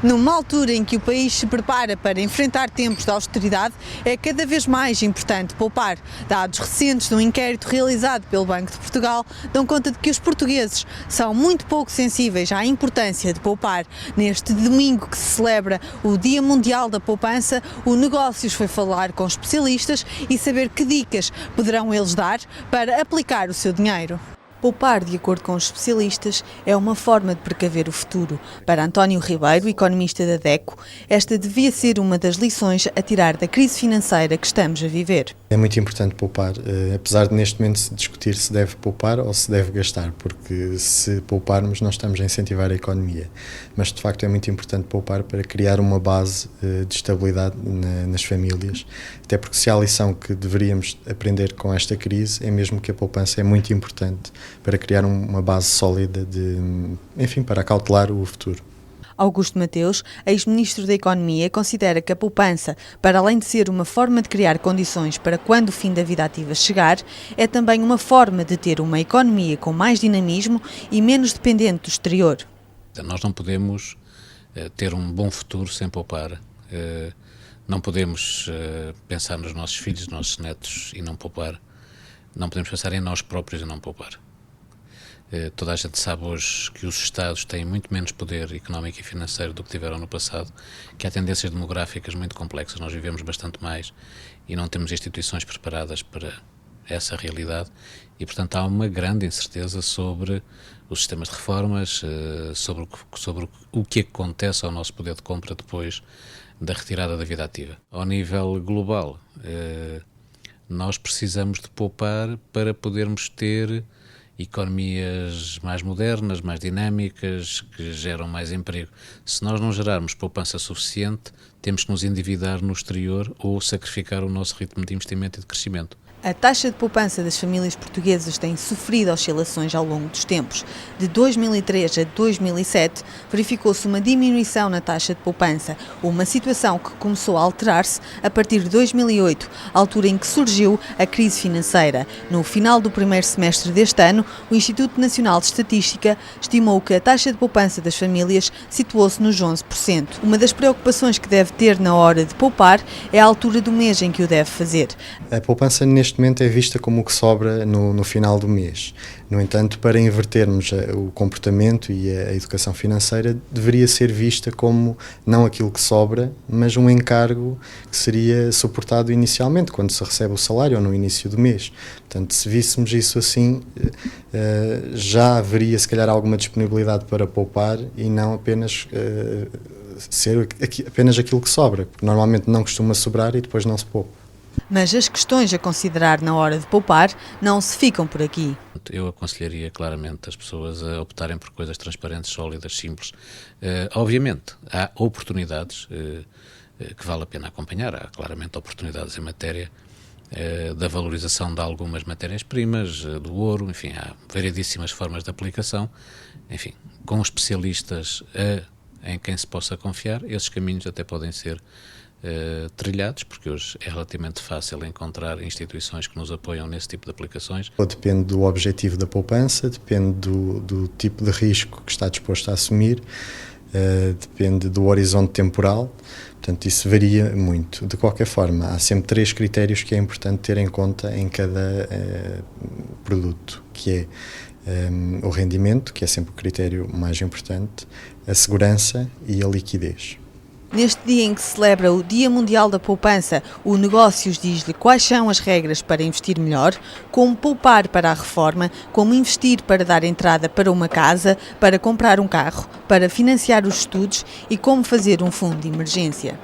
Numa altura em que o país se prepara para enfrentar tempos de austeridade, é cada vez mais importante poupar. Dados recentes de um inquérito realizado pelo Banco de Portugal dão conta de que os portugueses são muito pouco sensíveis à importância de poupar. Neste domingo que se celebra o Dia Mundial da Poupança, o Negócios foi falar com especialistas e saber que dicas poderão eles dar para aplicar o seu dinheiro. Poupar, de acordo com os especialistas, é uma forma de precaver o futuro. Para António Ribeiro, economista da DECO, esta devia ser uma das lições a tirar da crise financeira que estamos a viver. É muito importante poupar, apesar de neste momento se discutir se deve poupar ou se deve gastar, porque se pouparmos nós estamos a incentivar a economia. Mas de facto é muito importante poupar para criar uma base de estabilidade nas famílias, até porque se há lição que deveríamos aprender com esta crise é mesmo que a poupança é muito importante para criar uma base sólida para acautelar o futuro. Augusto Mateus, ex-ministro da Economia, considera que a poupança, para além de ser uma forma de criar condições para quando o fim da vida ativa chegar, é também uma forma de ter uma economia com mais dinamismo e menos dependente do exterior. Nós não podemos ter um bom futuro sem poupar. Não podemos pensar nos nossos filhos, nos nossos netos e não poupar. Não podemos pensar em nós próprios e não poupar. Toda a gente sabe hoje que os Estados têm muito menos poder económico e financeiro do que tiveram no passado, que há tendências demográficas muito complexas, nós vivemos bastante mais e não temos instituições preparadas para essa realidade e, portanto, há uma grande incerteza sobre os sistemas de reformas, sobre o que acontece ao nosso poder de compra depois da retirada da vida ativa. Ao nível global, nós precisamos de poupar para podermos ter economias mais modernas, mais dinâmicas, que geram mais emprego. Se nós não gerarmos poupança suficiente, temos que nos endividar no exterior ou sacrificar o nosso ritmo de investimento e de crescimento. A taxa de poupança das famílias portuguesas tem sofrido oscilações ao longo dos tempos. De 2003 a 2007, verificou-se uma diminuição na taxa de poupança, uma situação que começou a alterar-se a partir de 2008, altura em que surgiu a crise financeira. No final do primeiro semestre deste ano, o Instituto Nacional de Estatística estimou que a taxa de poupança das famílias situou-se nos 11%. Uma das preocupações que deve ter na hora de poupar é a altura do mês em que o deve fazer. A poupança neste momento é vista como o que sobra no final do mês. No entanto, para invertermos o comportamento e a educação financeira, deveria ser vista como não aquilo que sobra, mas um encargo que seria suportado inicialmente, quando se recebe o salário ou no início do mês. Portanto, se víssemos isso assim, já haveria se calhar alguma disponibilidade para poupar e não apenas ser apenas aquilo que sobra, porque normalmente não costuma sobrar e depois não se poupa. Mas as questões a considerar na hora de poupar não se ficam por aqui. Eu aconselharia claramente as pessoas a optarem por coisas transparentes, sólidas, simples. Obviamente, há oportunidades que vale a pena acompanhar. Há claramente oportunidades em matéria da valorização de algumas matérias-primas, do ouro, enfim, há variedíssimas formas de aplicação. Enfim, com especialistas em quem se possa confiar, esses caminhos até podem ser trilhados, porque hoje é relativamente fácil encontrar instituições que nos apoiam nesse tipo de aplicações. Depende do objetivo da poupança, depende do tipo de risco que está disposto a assumir, depende do horizonte temporal, portanto isso varia muito. De qualquer forma, há sempre 3 critérios que é importante ter em conta em cada produto, que é o rendimento, que é sempre o critério mais importante, a segurança e a liquidez. Neste dia em que se celebra o Dia Mundial da Poupança, o Negócios diz-lhe quais são as regras para investir melhor, como poupar para a reforma, como investir para dar entrada para uma casa, para comprar um carro, para financiar os estudos e como fazer um fundo de emergência.